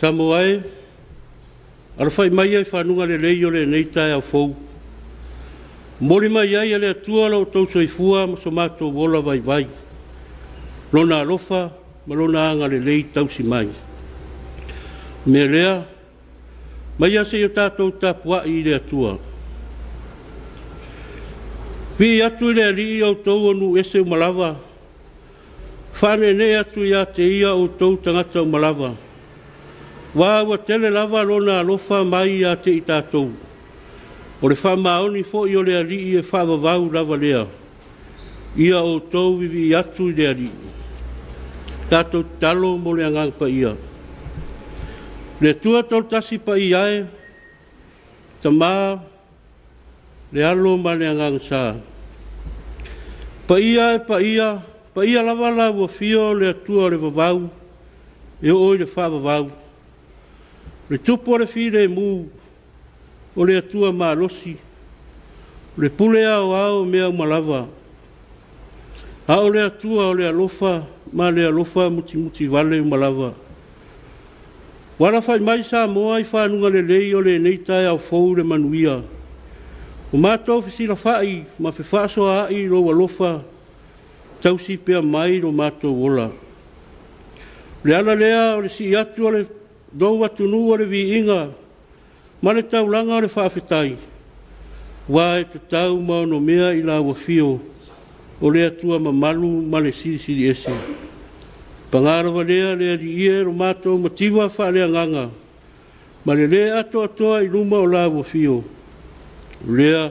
Samoa e, ara whai mai ai whanunga le rei o le nei Taeao fou. Mori mai ai le atua lau tau soifua ma so mātou wola vai vai. Lona alofa ma lona anga le rei tau si mai. Me rea, mai ase o tātou Tapua'i le atua. Vi atu le ali au tau anu ese umalawa. Whane ne atu ia te ia o tau tangata umalawa. Wa ua tele lava lona alofa mai ia te i tātou. O le whamaoni fo i o le ali i e whavavau lava lea. Ia o tau vivi atu i le ali. Tātou talo mo le angang pa ia. Le tua tau tasi pa iae. Tamā. Le alo ma le angang sa. Pa ia. Pa ia lava la ua fio le atua le vavau. E oi le whavavau. Le tupo le fi le mu. O le atua ma losi. Le pule au mea umalava. A o le atua o le alofa. Ma le alofa muti vale umalava. Wala fai mai Samoa i whanunga le lei o le nei Taeao fou le manuia. O mātou fisila whai ma fe whaaso ai lo alofa. Tausi pea mai lo mātou wola. Le ala lea o le si atu o le dou atunu o le vi inga. Ma le taulanga o le whaafetai. Wa e te tau mao mea i la wafio. O le atua mamalu ma le siri ese. Pangarawa lea lea di ie ro mātou matiwa wha lea nganga. Ma le lea atoa i luma o la wafio. Lea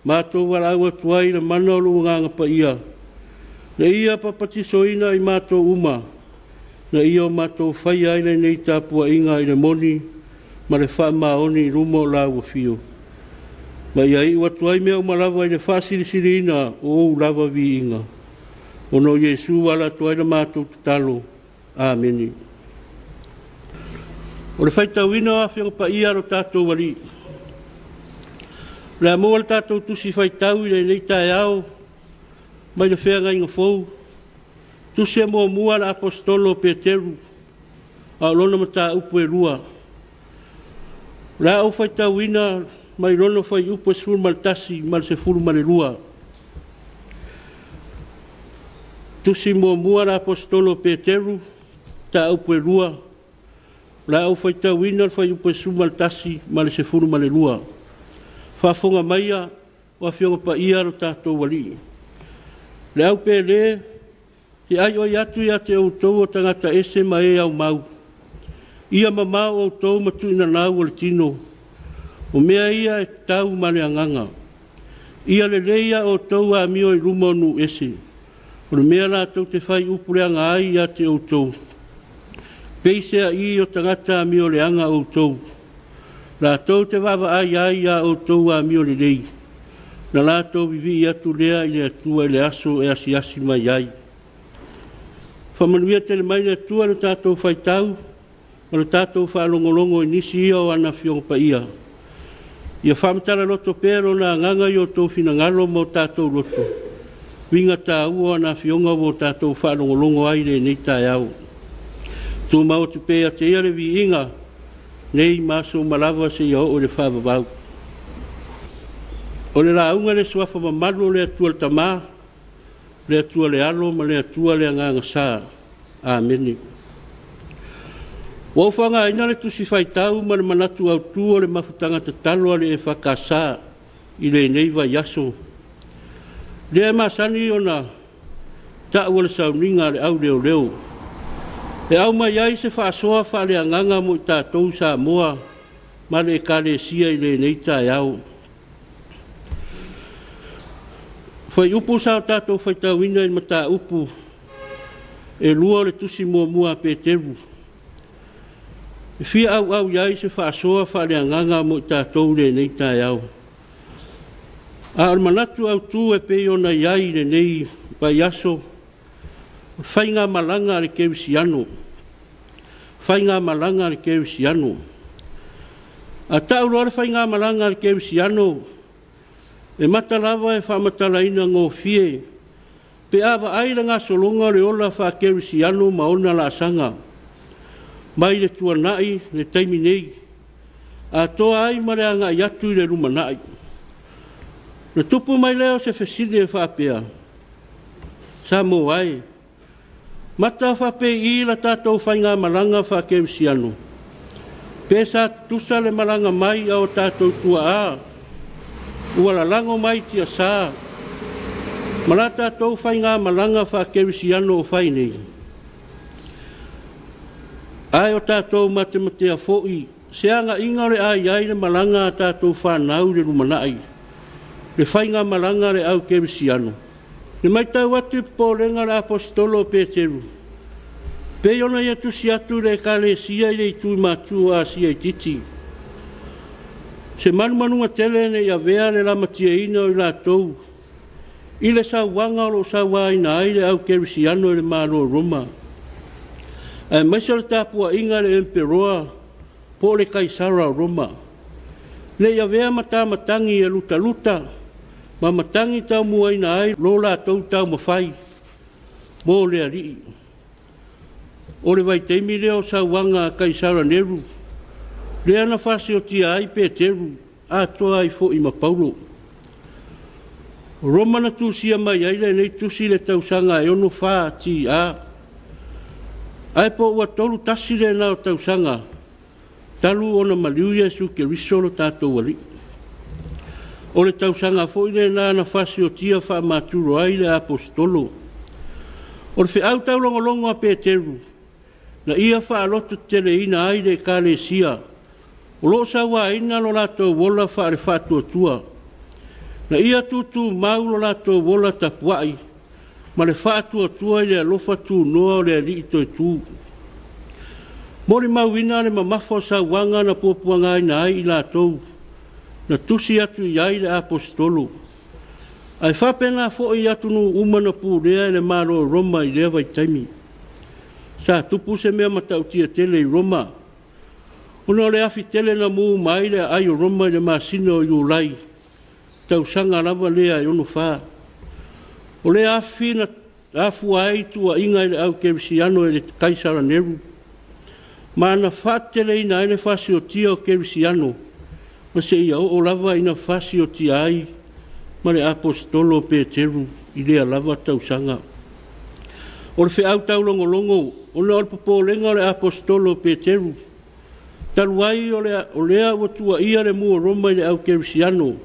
mātou wala awa tuai na mana o lu nganga pa ia. Na ia papati soina i mātou uma. Na ia o mātou whai aile nei Tapua'iga i le moni. Ma le wha maoni i luma o la wafio. Ma ia i watuai mea umalawa i le wha sirisiri ina o lava vi inga. Ono Yesu wala tuai na mātou tatalo. Ameni. O le whaitawina a whianga pa ia ro tātou wali. Le amoa le tātou tusi whaitau i le nei Taeao. Mai le whenga inga fou. Tusi amoa mua na apostolo Peteru. A lona mata upu e rua. Le au whaitawina mai lona whai upu e suru maltasi mal se furu male rua. Tusi mua na apostolo Peteru. Ta upu e rua. Le au whaitawina whai upu e suru maltasi mal se furu male rua. Whafonga maia wa whionga pa ia ro tātou wali. Le au pele, te ai oi atu ia te outou o tangata ese ma e au mau. Ia mamau outou matu ina nau o le tino. O mea ia e tau male anganga. Ia le leia outou a mio i ruma nu ese. O le mea rātou te whai upureanga ai ia te outou. Peisea i o tangata a mio le anga outou. Rātou te wawa ai ia outou a mio le lei. Na rātou vivi i atu lea i le atua i le aso e asi mai ai. Whamanuia tele mai le atua le tātou whaitau. Ma le tātou whaalongolongo i nisi ia o ana whionga pa ia. Ia whamatara loto pero na nganga i o tau finangalo mo tātou loto. Winga tā ua ana whionga o tātou whaalongolongo ai le nei Taeao. Tū mau te pēa te ia le vi inga. Nei maso malawa se ia o le whaavavau. O le raunga le suafa mamalu le atua le tamā, le atua le alo, ma le atua le anganga sā. Ameni. Wauwhanga ina le tusi whaitau ma le manatu au tua le mafutanga te talo le EFKS i le neiva yaso. Le e masani o na ta'ua le sauninga le au leo. E au mai ai se whaasoa wha le anganga mo i tātou Samoa ma le kalesia i le nei Taeao. Whai upu sao tātou whaitawina i mata upu e lua le tusi mua Peteru. E fia au iai se whaasoa wha le anganga mo i tātou le nei Taeao. A al manatu au tū e pei ona iai le nei Baiaso. Whainga malanga le kewisiano. Whainga malanga le kewisiano. A tau roa le whainga malanga le kewisiano. E matalawa e whamatalaina ngō fie. Pe awa aira ngā solonga le ola wha kewisiano ma ona la sanga. mai le tuanai le taimi nei a toa ai ma le anga i atu i le rumanai. Na tupu mai leo se fesile e whapea. Samoa ai. Mata whape i la tātou whainga maranga whakewisiano. Pesa tusa le maranga mai au tātou tua a. Ua la lango mai tia sā. Mara tātou whainga maranga whakewisiano o whainei. Ai o tātou matematea fo'i. Se anga inga le ai le maranga a tātou whanau le rumanai. Le whainga maranga le au kewisiano. Le mai tau atu po lenga le apostolo Peteru. Pe ona ia tusi atu le kale sia i le tui matu a sia i titi. Se manumanunga tele ne ia vea le lamatia ina o i la tou. I le sa wanga o lo sa waina ai le au kewisiano le maro Roma. E maisa le Tapua'iga le emperoa po le kaisara Roma. Le ia vea matamatangi e luta. Ma matangi tau muaina ai lo la tau tau mawhai. Mo le ari. O le vai teimi leo sa wanga kaisara Neru. Le ana fasi o tia ai Peteru. A toa ai fo ima Paulo. Roma na tusia mai ai le nei tusi le tausanga e ono wha ti a. Ai po ua tolu tasi le nao tausanga. Talu ona maliu Yesu ke risolo tātou wali. O le tausanga fo ile na fasi o tia wha maturo ai le apostolo. O le whiau tau longo a Peteru. Na ia wha aloto tele ina ai le kalesia. O lo sa wa ina lo lato wola wha le whatua tua. Na ia tutu mau lo lato wola tapuai. Ma le whatua tua i le alofa tu noa o le alito e tu. Mori mau ina le mamafo sa wanga na puapuanga ina ai i latou. Na tusi atu i ai le apostolo. Ai whapena fo i atu nu umana pūrea le maro Roma i lewa i taimi. Sa tupu se mea matautia tele i Roma. Una le afi tele na muu mai le ai o Roma i le masino i ulai. Tau sanga lava lea i ono wha. O le afi na afu ai tua inga i le au kewisiano i le kaisara Neru. Ma na whatele ina i le whasi o tia o kewisiano. Ma se ia o lava ina whasi o tia ai. Ma le apostolo Peteru i lea lava tau sanga. O le whiau tau longo. O le alpopo lenga o le apostolo Peteru. Talu ai o lea ua tua ia le mua Roma i le au kewisiano.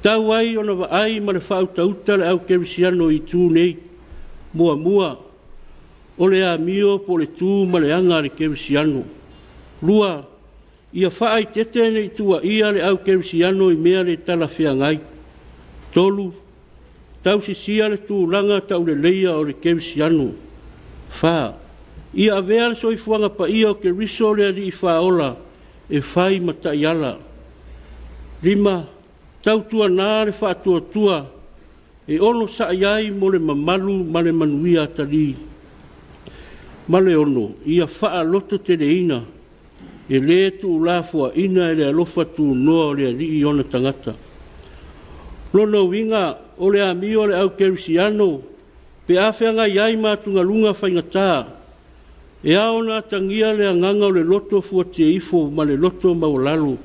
Tau ai o na wa ai ma le whau tauta le au kewisiano i tū nei. Mua. O le a mio po le tū ma le anga le kewisiano. Lua, ia whaai tete nei tua ia le au kewisiano i mea le tala whiangai. Tolu, tau sisia le tū langa tau le leia o le kewisiano. Wha, ia avea le soifuanga pa ia o ke riso le ali i whaola e whai mataiala. 5, tau tua nā le whaatua e ono sa iai mo le mamalu ma le manuia tali. Ma le ono, ia wha loto te leina e le tu la fua ina e le alofa tu noa o le ali i ona tangata. Lono winga o le amio le au kewisiano pe awhianga iai mātunga lunga whaingatā. E aona tangia le anganga o le loto fua te ifo ma le loto maulalo.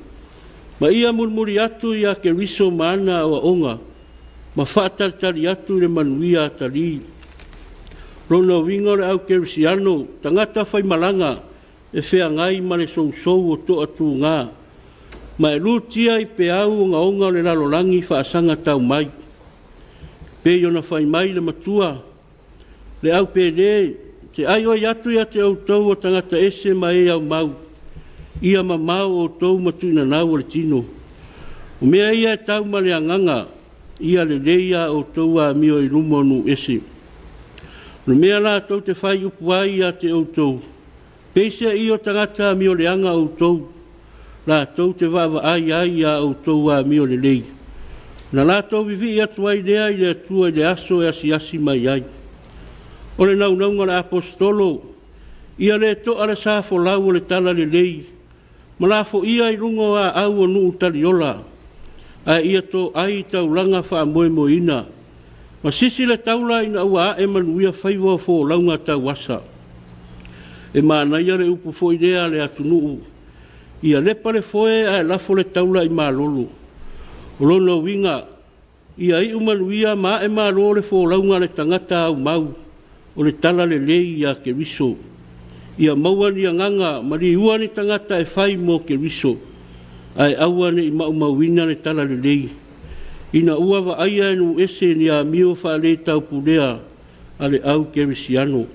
Ma ia murmuri atu ia ke riso maana o onga. Ma whaatatari atu le manuia tali. Rona winga le au kewisiano tangata whai malanga e whea ngai ma le sou o to atu ngā. Ma e lutia i pe au o onga le lalolangi whaasanga tau mai. Pe yona whai mai le matua. Le au pe le te ai oi atu ia te au tau o tangata ese ma e au mau. Ia ma mau o tau matuina nau o le tino. O mea ia e tau ma le anganga. Ia le leia o tau a mio i lumonu ese. No mea la tau te whai upuai ia te au tau. Peisea i o tangata a mio le anga au tau. La tau te wawa ai ia au tau a mio le lei. Na la tau vivi ia tuai lea i le atua i le aso e asi mai ai. O le naunga le apostolo. Ia le to ale sa fo lau o le tala le lei. Ma la fo ia i rungo a au o nuu taliola. A ia to ai tau langa wha moe moina. Ma sisi le taula ina ua e manuia whaiwa fo launga tau wasa. E mana ia le upu fo idea le atunu. Ia lepa le foe a lafo le taula I malolo. O lona winga, ia I umanuia ma e malo le fo launga le tangata au mau, o le tala le lei ia ke riso. Ia mauani ia nganga, mari uani tangata e fai mo ke riso. Ai auane I maumawina le tala le lei. Ina ua wa aia enu ese ni a mio fa le tau pulea, ale au ke risiano.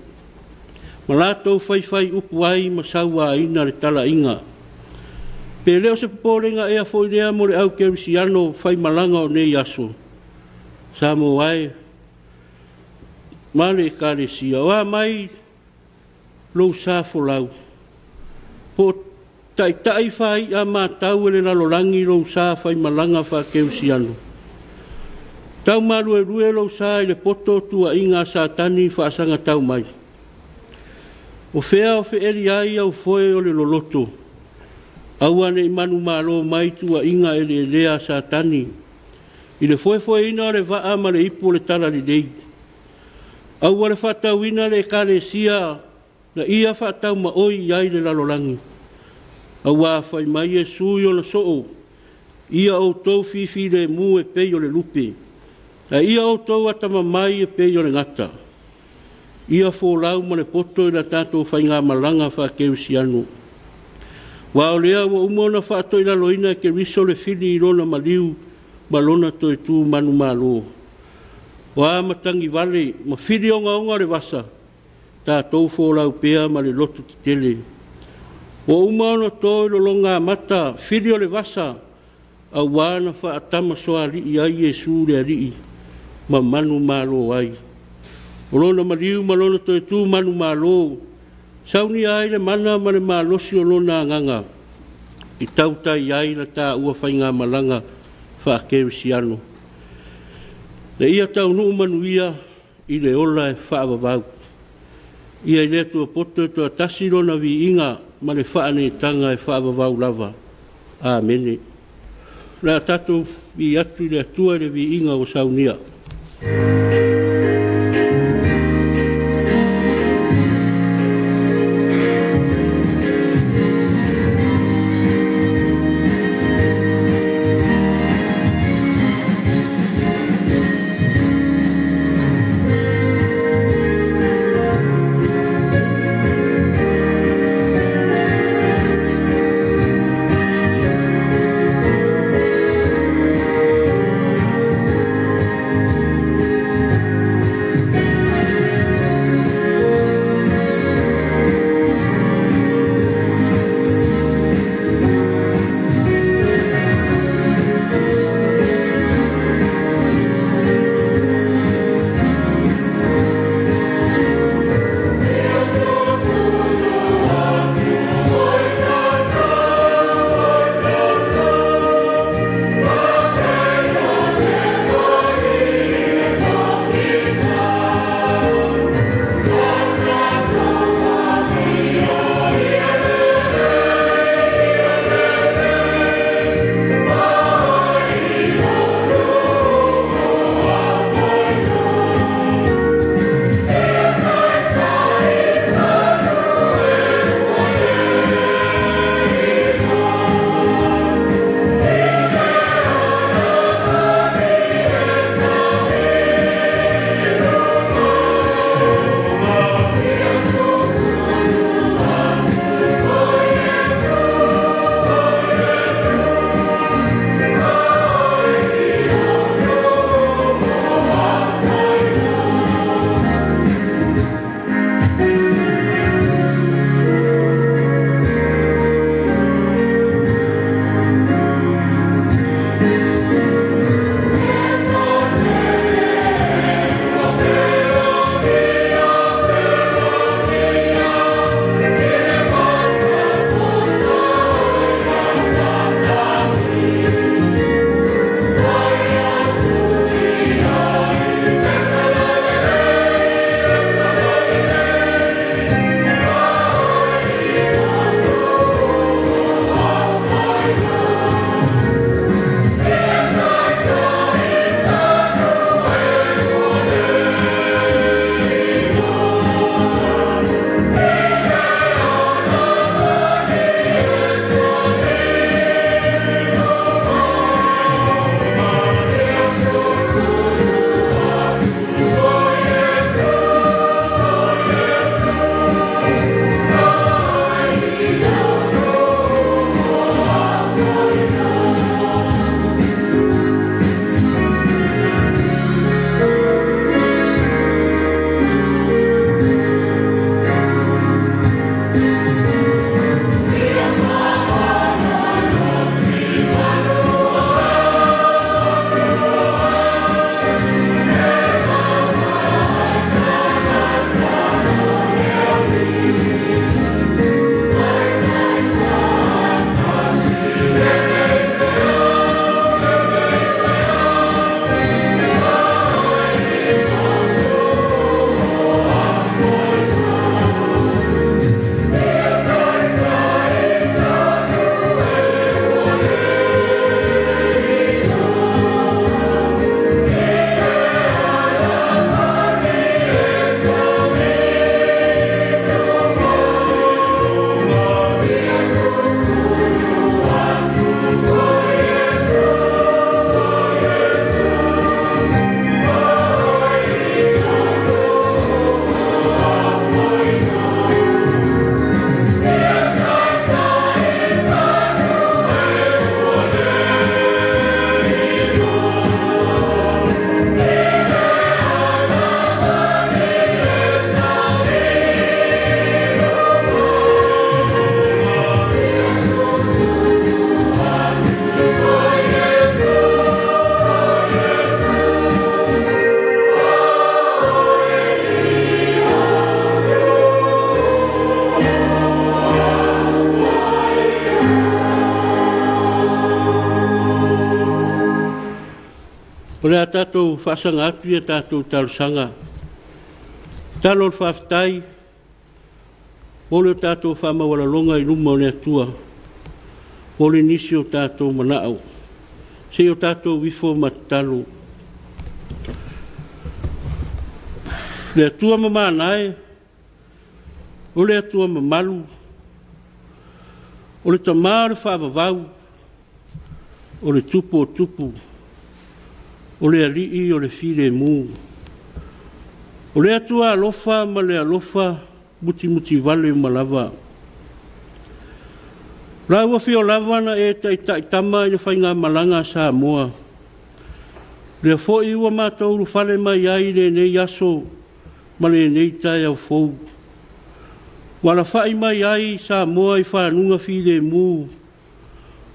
Malato fai upu ai masaua ina le tala inga. Pe leo se poporenga ea fo idea mo le au ke risiano fai malanga o nei aso. Samoa ai, male kare sia, oa mai lo sa fo lau. Po tai fai a matau ele na lolangi lo sa fai malanga fa ke risiano. Tau malu e rue lo sa le poto tua inga sa tani fa asanga tau mai. O fea o fe eri ai au foe o le loloto. Awane I manu malo mai tua inga ele lea sa tani. I le foe ina le vaa ma le ipo le tala li dei. Awane fatau ina le kare sia na ia fatau ma oi ai le lalolangi. Awa fai mai e sui o na soo. Ia o tau fifi le mu e pei o le lupe. A ia o tau atama mai e pei o le ngata. Ia fo lau ma le poto I la tatou fai ngā malanga wha keu sianu. Wa o lea wa umona wha ato I la loina ke riso le fili I rona maliu ma lona to e tu manu malo. Wa matangi vale ma fili onga le wasa. Tatou fo lau pea ma le loto ki tele. Wa umona to I longa mata fili o le wasa. A wana wha atama soa li ai Yesu le ali ma manu malo ai. O lona mariu ma lona to e tu manu malo. Sauni ai le mana ma le malosi o lona nganga. I tautai ai la ta ua fai ngā malanga wha kere siano. Le ia tau nuu manuia I le ola e wha avavau. Ia I le tua poto e tua tasi lona vi inga ma le wha ane tanga e wha avavau lava. Amene. La tatu vi atu le atua le vi inga o saunia. Rea tātou whaasanga atu ia tātou tarusanga. Talo o whaftai, ole tātou whamawala longa I ruma o le atua. Ole nisi o tātou manao. Se o tātou wifo matalo. Le atua mamanae, ole atua mamalu, ole tamare whaavavau, ole tupu o tupu, ole alii ole file mu. Ole atua alofa ma le alofa, muti muti vale malava. Raua fio lava na e taitama I le whainga malanga Samoa. Le fo iwa mātou fale mai ai le nei aso, ma le nei tai au fou. Wala whai mai ai Samoa I whanunga file mu,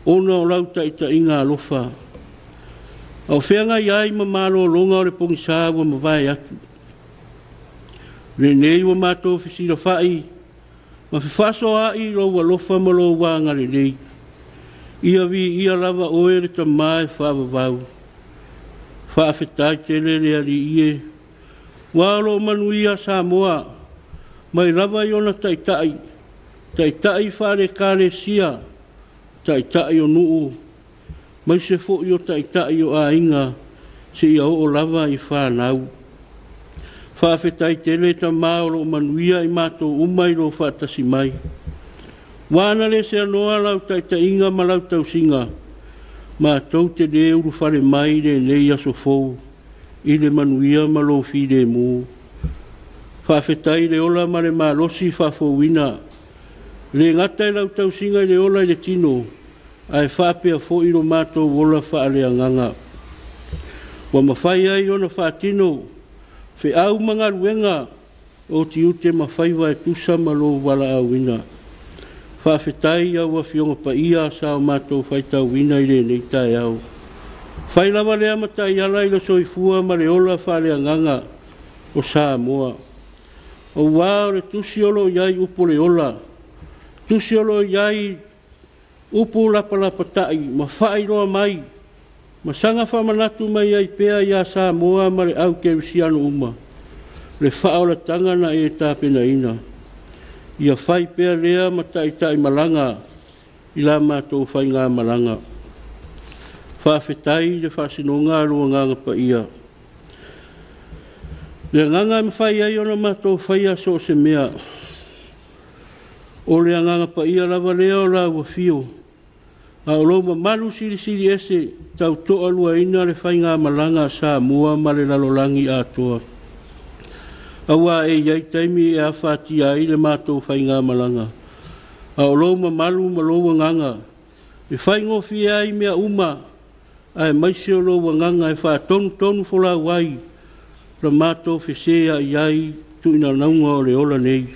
ona o lau taitainga alofa. Au whenga iai ma malo longa o le pongisa wa mawai atu. Le nei wa mātou whisira whai, ma whiwhaso ai lo wa lofa ma lo wanga le nei. Ia vi ia lava oe le tamai whaavavau. Whaafetai tele le ali ie. Walo manuia Samoa, mai lava iona taitai. Taitai whare kare sia, taitai o nuu. Mai se fo i o taitai o a inga, se ia o lava I whanau. Whaafetai tele ta mao lo manuia I mātou umai lo whaatasi mai. Wana le se anoa lau taitai inga ma lau tausinga. Mātou te le uru whare mai le nei aso fou. I le manuia ma lo fide mu. Whaafetai le ola ma le malosi whafouina. Le ngatai lau tausinga I le ola I le tino. Ai whapea fo I lo mātou wola whaale anganga. Wa mawhai ai ona whaatino. Fe au mga luenga o ti ute mawhaiwa e tusa malo wala a wina. Whaafetai au a fionga pa ia sao mātou whaitau wina I le nei Taeao. Whai lawa lea matai ala I lo soifua ma le ola whaale anganga o Samoa. O wā le tusi olo iai upo le ola. Tusi olo iai upo lapa tai ma whai roa mai. Ma sanga whamanatu mai ai pea ia Samoa ma le au kerisiano uma. Le whaola tanga na e tāpena ina. Ia whai pea lea ma tai malanga. I la mātou whai ngā malanga. Whaafetai le whaasinonga rua nganga pa ia. Le nganga me whai ai ona mātou whai aso se mea. O le nganga pa ia lava lea o la wafio. A o loma malu siri ese tau toa lua ina le whai ngā malanga Samoa ma le lalolangi atoa. Awa e iai taimi e a whati ai le mātou whai ngā malanga. A o loma malu ma loa nganga. E whai ngofi ai mea uma. A e maise o loa nganga e wha tonu fola wai. La mātou whesea iai tuina naunga o le ola nei.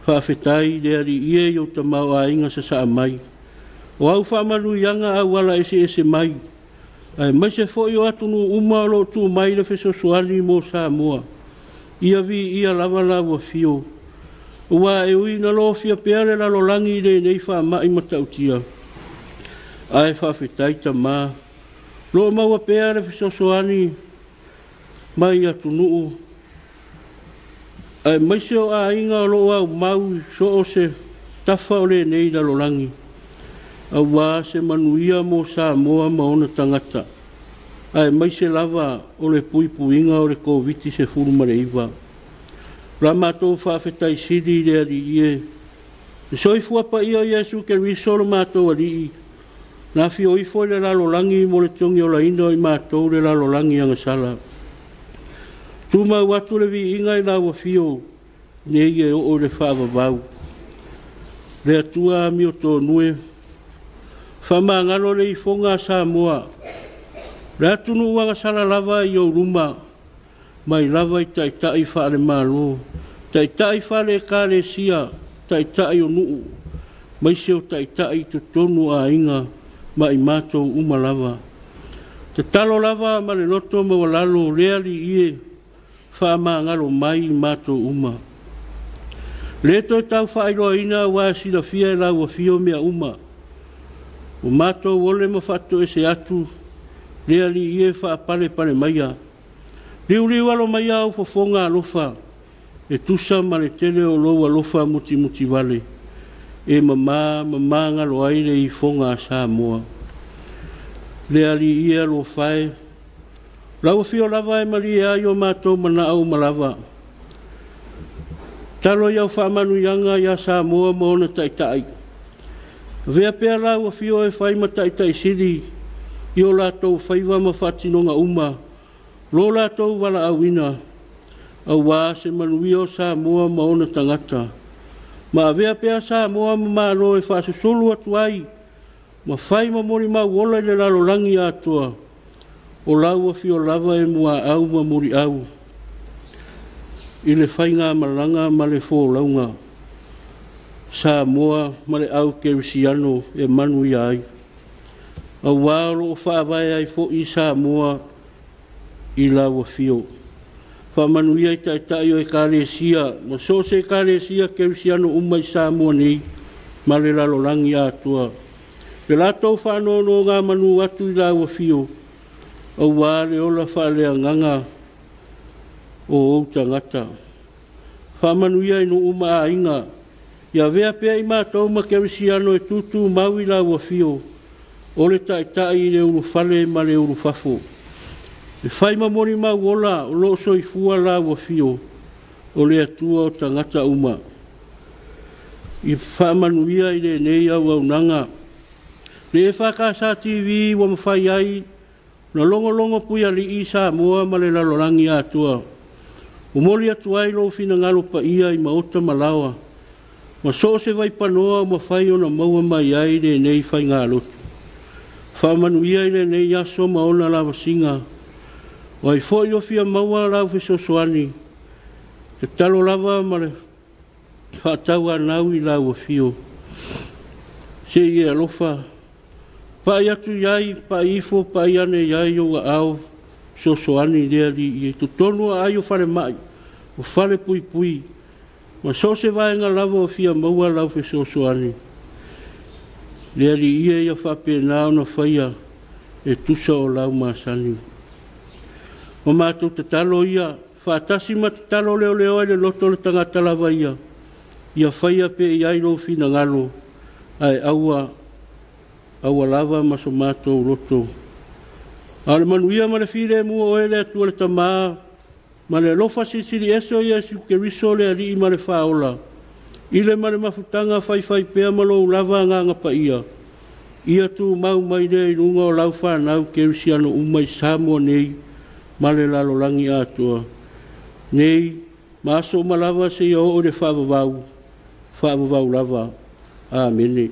Whaafetai le ari ie i o tamau a inga sa saa mai. O au whamanu ianga au wala ese mai. Ai mai se fo i o atunu uma lo tu mai le wheso suani mo Samoa. Ia vi ia lava lawa fio. Ua e ui na lo fia peare la lo langi le nei wha mai matautia. Ai whawhetai ta maa. Lo maua peare wheso suani mai atunu. Ai mai se o a inga lo au mau so o se tafa o le nei la lo langi. Awa se manuia mo Samoa ma ona tangata. Ai mai se lava o le puipuinga o le COVID se furu mare iwa. La mātou whawhetai siri le ari ie. E soifua pa ia Iesu ke risolo mātou ari. Nā fio ifo le lalolangi mo le tongi o la ino I mātou le lalolangi anga sala. Tuma watu le vi inga I lawa fio. Nei e o le whaavavau. Le atua mi o tō nue. Whamangalo le I fonga Samoa. Le atunu wanga sala lava I o ruma. Mai lava I taitai whaare malo. Taitai whaare kare sia. Taitai o nuu. Mai seo taitai to tonu a inga. Mai mātou uma lava. Te talo lava ma le loto ma walalo reali ie. Whamangalo mai mātou uma. Le toi tau whaeroa ina wa sila fia lau a fio mea uma. O mātou wole ma whato e se atu, Lea li ie whaapale pale maia. Riu alo maia au fofonga alofa. E tusa ma le tele o loa alofa muti vale. E mama ngalo aile I fonga Samoa. Lea li ie alo fae. Lau fio lava e mali e aio mātou mana au malava. Talo iau whaamanu yanga ia Samoa maona taitai. Vea pea lau a fio e whaima taitai siri. Io lātou whaiva ma whatinonga uma. Lo lātou wala awina. Au wā se manui o Samoa maona tangata. Ma vea pea Samoa ma malo e whasusolu atu ai. Ma whaima mori ma wola I le lalo langi atua. O lau a fio lava e mua au ma muri au. I le whainga malanga ma le fō launga. Samoa ma le au kerisiano e manu I ai. Au wālo o whaavai ai fo I Samoa I lau a fio. Whamanu I ai taitai o e kāresia. Ma so se kāresia kerisiano umai Samoa nei. Ma le lalo langi atua. Le lato whanono ngā manu atu I lau a fio. Au wāle ola whaalea nganga o ou tangata. Whamanu ia ino uma a inga. Ia vea pea I mātou ma kerisiano e tutu mau I lau a fio. O le taitai I le uru whale ma le uru whafo. E whaima mori mau ola o lo so I fua lau a fio. O le atua o tangata uma. I whamanu ia I le nei au nanga. Le e whakasa TV wa mawhai ai. Na longo puia li I Samoa ma le lalorangi atua. O moli atu ai lo fina ngalo pa ia I maota malawa. Ma so se vai panoa ma whai o na maua mai ai le nei whai ngā lotu. Whamanu ia I le nei aso maona lawa singa. O ai fōi o fia maua lau fesosoani. Te talo lava ma le whātau anau I lau a fio. Se I alofa. Pai atu iai, pai ifo, pai ane iai o au, sosoani lea li I tu tonu a ai o whare mai, o whare pui. Ma so se vai ngā lava o fia maua lau fe sosoani. Lea li ia whape nao na whaia, e tusa o lau masani. O mātou te talo ia, whaatasi ma te talo leo ai le loto le tangata lava ia. Ia whaia pe iai lo fina ngalo, ai aua lava ma so mātou roto. Ale manuia ma le whire mua o ele atua le tamaa, ma le lofa sisiri eso ia si ke riso le ari ma le whaola. Ile ma le mafutanga whai pea ma lo lava nganga pa ia. Ia tu mau mai le inunga o lau whanau ke risiano umai Samoa nei, ma le lalolangi atua. Nei, maso ma lava se ia o le whaavavau lava. Amene.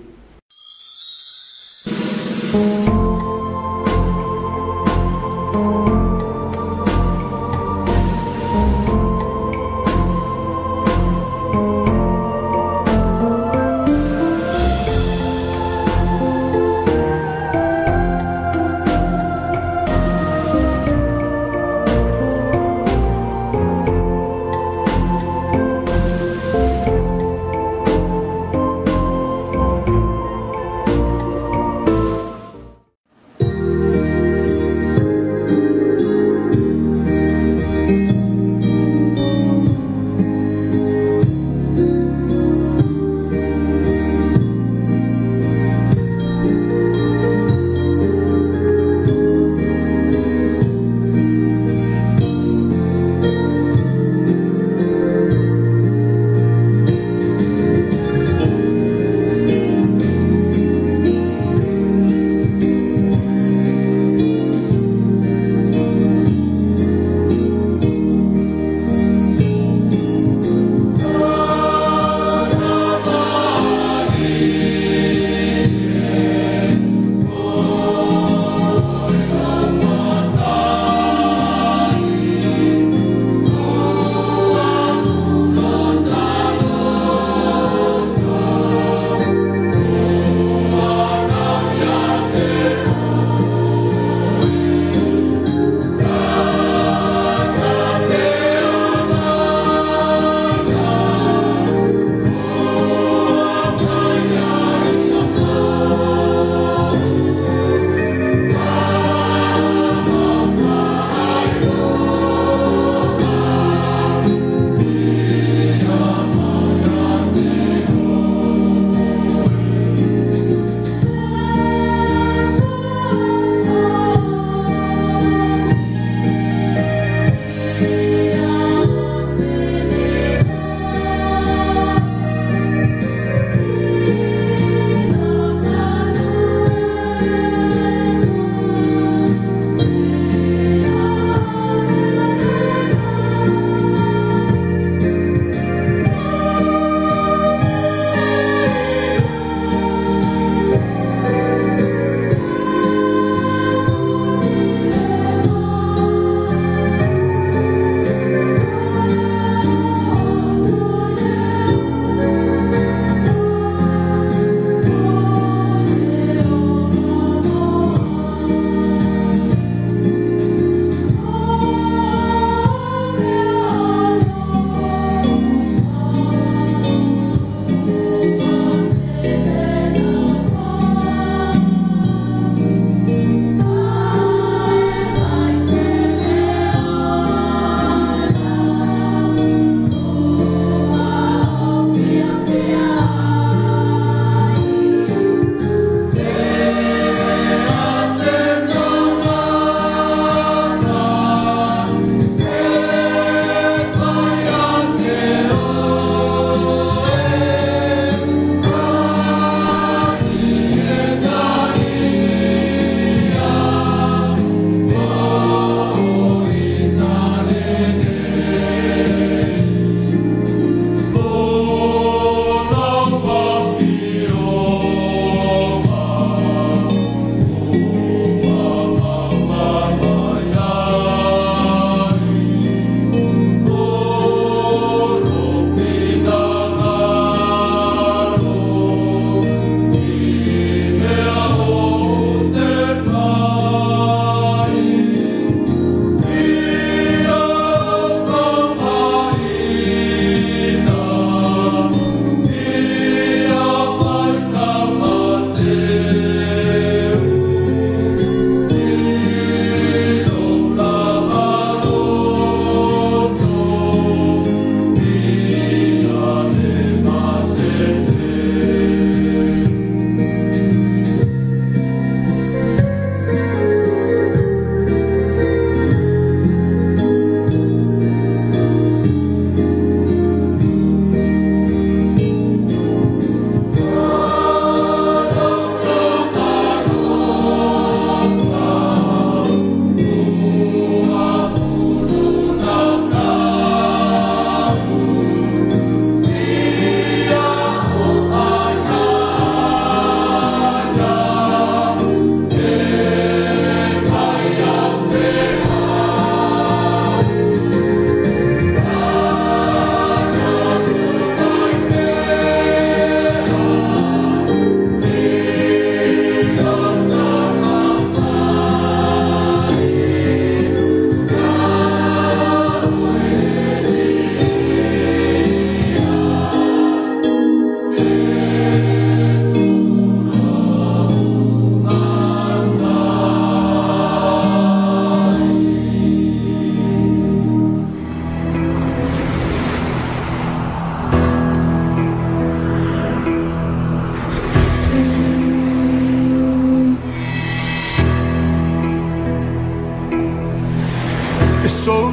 so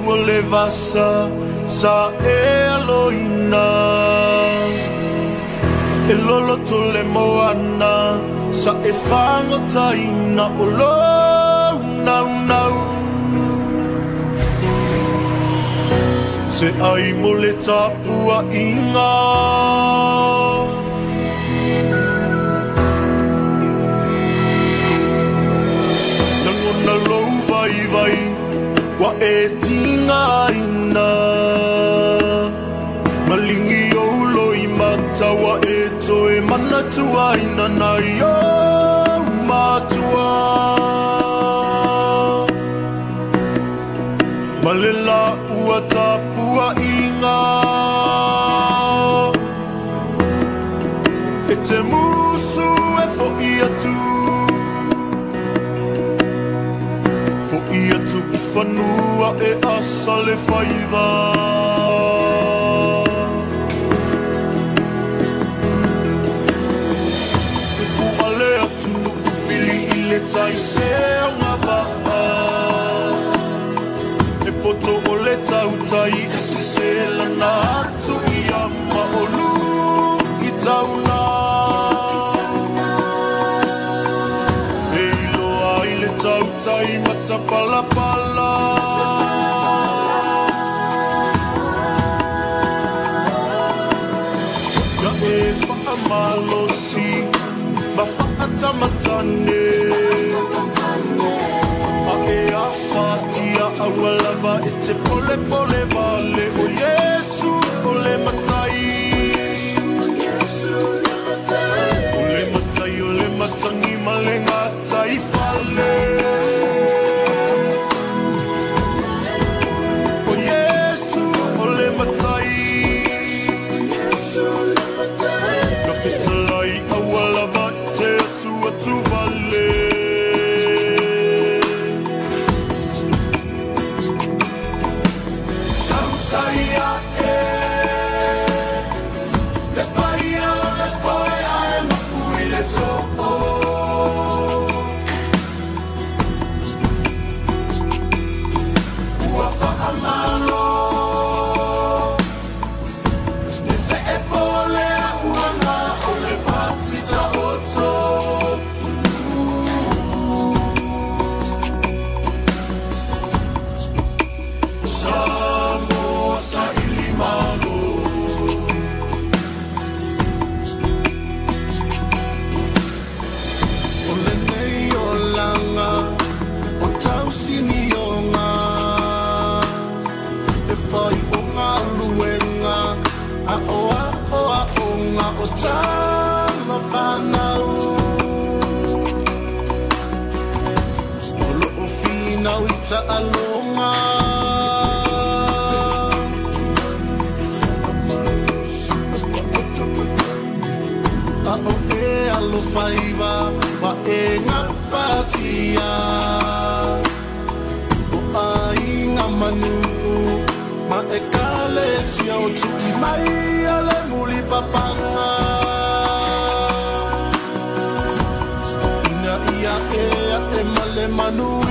o le vasa sa e aloina e lolo to le moana sa e whangotaina o lo nau se ai mo le Tapua'iga nangona lou vai wa e tinga ina malingi o loi mata wa e toe mana tua ina na yo matua malela ua Tapua'iga e te musu e fo'i atu i whanua e asa le whaiva e puale atu nuku whili i le tai sea ngā waka e poto o le tautai e sisela na atu i ama o lu i tauna e iloa i le tautai mata pala ya e whaamalosi ma whaatamatane a e a whātia awalawa e te pole vale o Yesu o le matai o le matangi ma le ngatai whale Sa alonga a o e alo faiva wa e ngapatia o ai ngamanu ma e kale si o tuki mai ale muli papanga ina ia e male manu